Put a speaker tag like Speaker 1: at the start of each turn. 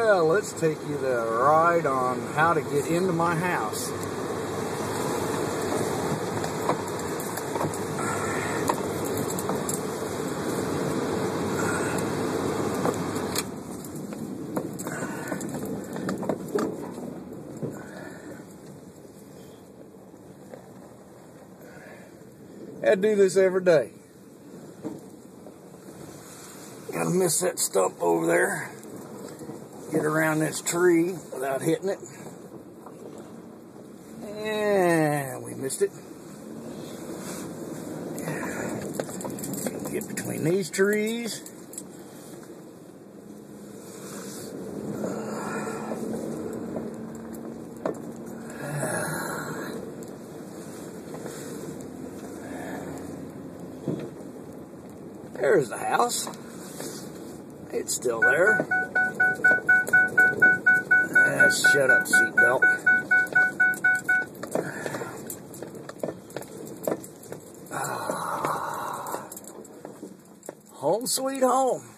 Speaker 1: Well, let's take you the ride on how to get into my house. I do this every day. Gotta miss that stump over there. Get around this tree without hitting it. And we missed it. Get between these trees. There's the house. It's still there. Shut up, seatbelt. Home sweet home.